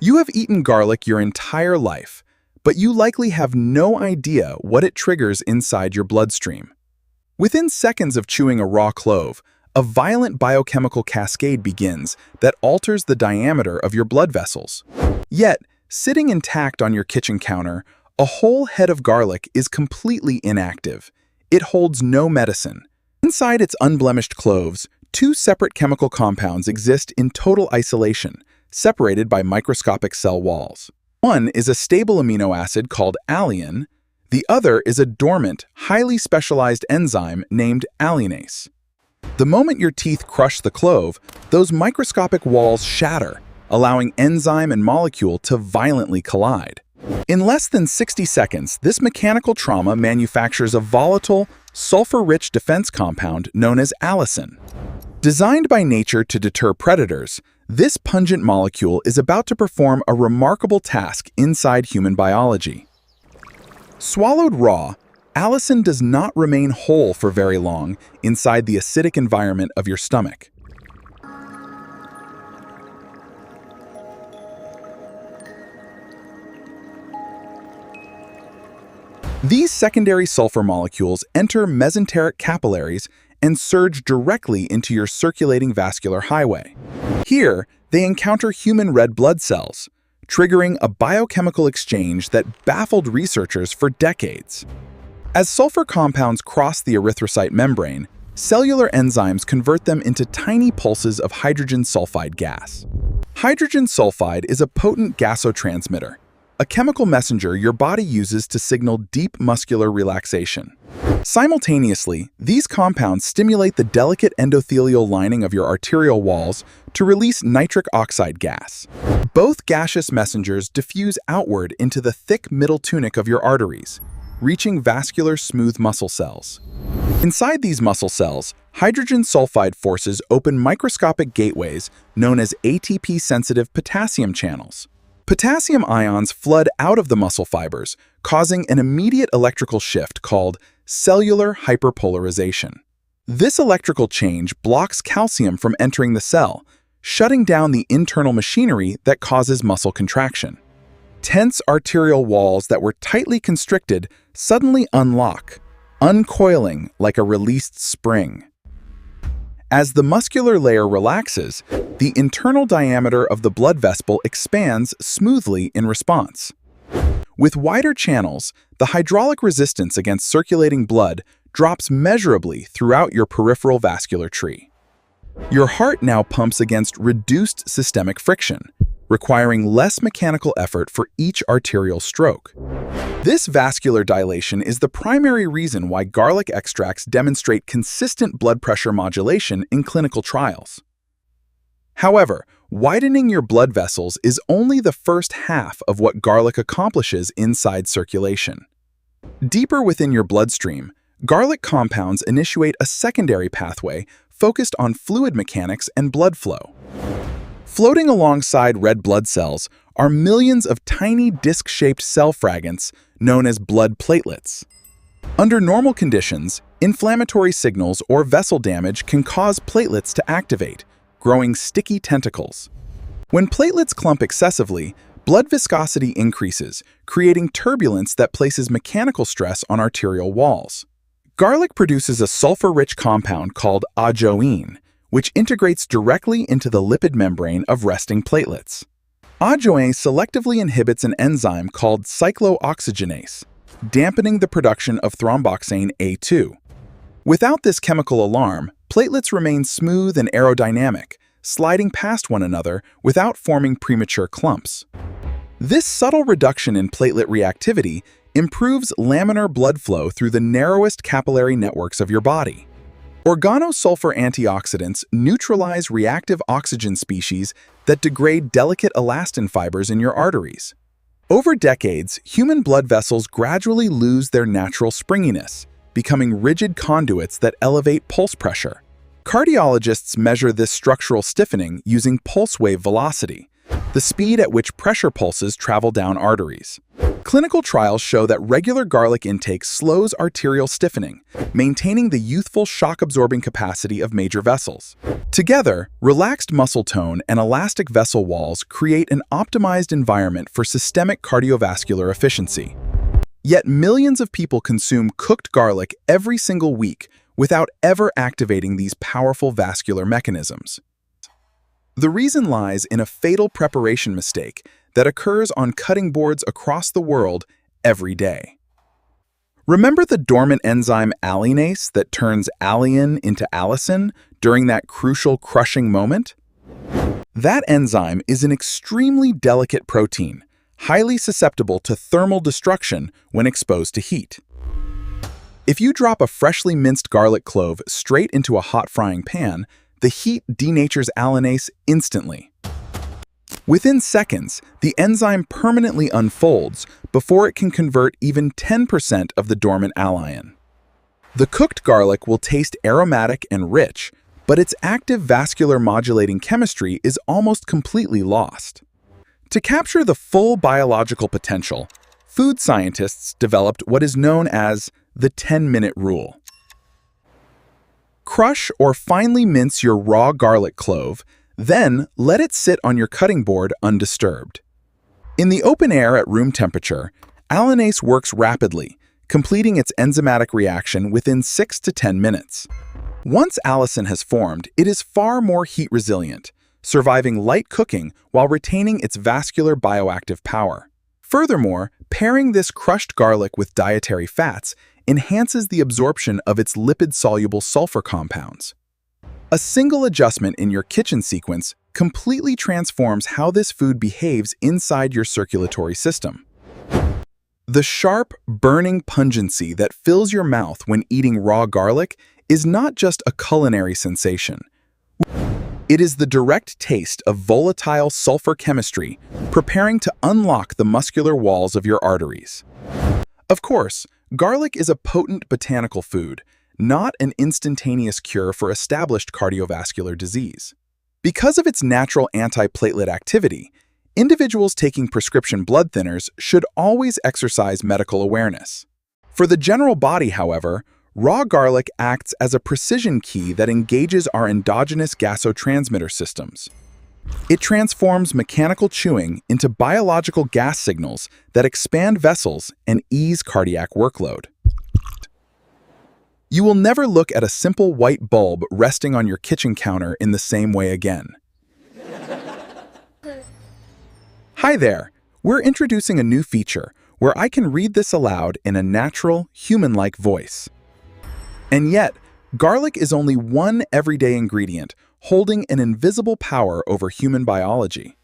You have eaten garlic your entire life, but you likely have no idea what it triggers inside your bloodstream. Within seconds of chewing a raw clove, a violent biochemical cascade begins that alters the diameter of your blood vessels. Yet, sitting intact on your kitchen counter, a whole head of garlic is completely inactive. It holds no medicine. Inside its unblemished cloves, two separate chemical compounds exist in total isolation, separated by microscopic cell walls. One is a stable amino acid called Alliin. The other is a dormant, highly specialized enzyme named Alliinase. The moment your teeth crush the clove, those microscopic walls shatter, allowing enzyme and molecule to violently collide. In less than 60 seconds, this mechanical trauma manufactures a volatile, sulfur-rich defense compound known as allicin. Designed by nature to deter predators, this pungent molecule is about to perform a remarkable task inside human biology. Swallowed raw, allicin does not remain whole for very long inside the acidic environment of your stomach. These secondary sulfur molecules enter mesenteric capillaries and surge directly into your circulating vascular highway. Here, they encounter human red blood cells, triggering a biochemical exchange that baffled researchers for decades. As sulfur compounds cross the erythrocyte membrane, cellular enzymes convert them into tiny pulses of hydrogen sulfide gas. Hydrogen sulfide is a potent gasotransmitter, a chemical messenger your body uses to signal deep muscular relaxation. Simultaneously, these compounds stimulate the delicate endothelial lining of your arterial walls to release nitric oxide gas. Both gaseous messengers diffuse outward into the thick middle tunic of your arteries, reaching vascular smooth muscle cells. Inside these muscle cells, hydrogen sulfide forces open microscopic gateways known as ATP-sensitive potassium channels. Potassium ions flood out of the muscle fibers, causing an immediate electrical shift called cellular hyperpolarization. This electrical change blocks calcium from entering the cell, shutting down the internal machinery that causes muscle contraction. Tense arterial walls that were tightly constricted suddenly unlock, uncoiling like a released spring. As the muscular layer relaxes, the internal diameter of the blood vessel expands smoothly in response. With wider channels, the hydraulic resistance against circulating blood drops measurably throughout your peripheral vascular tree. Your heart now pumps against reduced systemic friction, requiring less mechanical effort for each arterial stroke. This vascular dilation is the primary reason why garlic extracts demonstrate consistent blood pressure modulation in clinical trials. However, widening your blood vessels is only the first half of what garlic accomplishes inside circulation. Deeper within your bloodstream, garlic compounds initiate a secondary pathway focused on fluid mechanics and blood flow. Floating alongside red blood cells are millions of tiny disc-shaped cell fragments known as blood platelets. Under normal conditions, inflammatory signals or vessel damage can cause platelets to activate, growing sticky tentacles. When platelets clump excessively, blood viscosity increases, creating turbulence that places mechanical stress on arterial walls. Garlic produces a sulfur-rich compound called Ajoene, which integrates directly into the lipid membrane of resting platelets. Ajoene selectively inhibits an enzyme called cyclooxygenase, dampening the production of thromboxane A2. Without this chemical alarm, platelets remain smooth and aerodynamic, sliding past one another without forming premature clumps. This subtle reduction in platelet reactivity improves laminar blood flow through the narrowest capillary networks of your body. Organosulfur antioxidants neutralize reactive oxygen species that degrade delicate elastin fibers in your arteries. Over decades, human blood vessels gradually lose their natural springiness, becoming rigid conduits that elevate pulse pressure. Cardiologists measure this structural stiffening using pulse wave velocity, the speed at which pressure pulses travel down arteries. Clinical trials show that regular garlic intake slows arterial stiffening, maintaining the youthful shock-absorbing capacity of major vessels. Together, relaxed muscle tone and elastic vessel walls create an optimized environment for systemic cardiovascular efficiency. Yet millions of people consume cooked garlic every single week without ever activating these powerful vascular mechanisms. The reason lies in a fatal preparation mistake that occurs on cutting boards across the world every day. Remember the dormant enzyme Alliinase that turns Alliin into Allicin during that crucial crushing moment? That enzyme is an extremely delicate protein, highly susceptible to thermal destruction when exposed to heat. If you drop a freshly minced garlic clove straight into a hot frying pan, the heat denatures Alliinase instantly. Within seconds, the enzyme permanently unfolds before it can convert even 10% of the dormant Alliin. The cooked garlic will taste aromatic and rich, but its active vascular modulating chemistry is almost completely lost. To capture the full biological potential, food scientists developed what is known as the 10-minute rule. Crush or finely mince your raw garlic clove, then let it sit on your cutting board undisturbed. In the open air at room temperature, Alliinase works rapidly, completing its enzymatic reaction within 6 to 10 minutes. Once allicin has formed, it is far more heat resilient, surviving light cooking while retaining its vascular bioactive power. Furthermore, pairing this crushed garlic with dietary fats enhances the absorption of its lipid-soluble sulfur compounds. A single adjustment in your kitchen sequence completely transforms how this food behaves inside your circulatory system. The sharp, burning pungency that fills your mouth when eating raw garlic is not just a culinary sensation. It is the direct taste of volatile sulfur chemistry preparing to unlock the muscular walls of your arteries. Of course, garlic is a potent botanical food, not an instantaneous cure for established cardiovascular disease. Because of its natural antiplatelet activity, individuals taking prescription blood thinners should always exercise medical awareness. For the general body, however, raw garlic acts as a precision key that engages our endogenous gasotransmitter systems. It transforms mechanical chewing into biological gas signals that expand vessels and ease cardiac workload. You will never look at a simple white bulb resting on your kitchen counter in the same way again. Hi there! We're introducing a new feature where I can read this aloud in a natural, human-like voice. And yet, garlic is only one everyday ingredient holding an invisible power over human biology.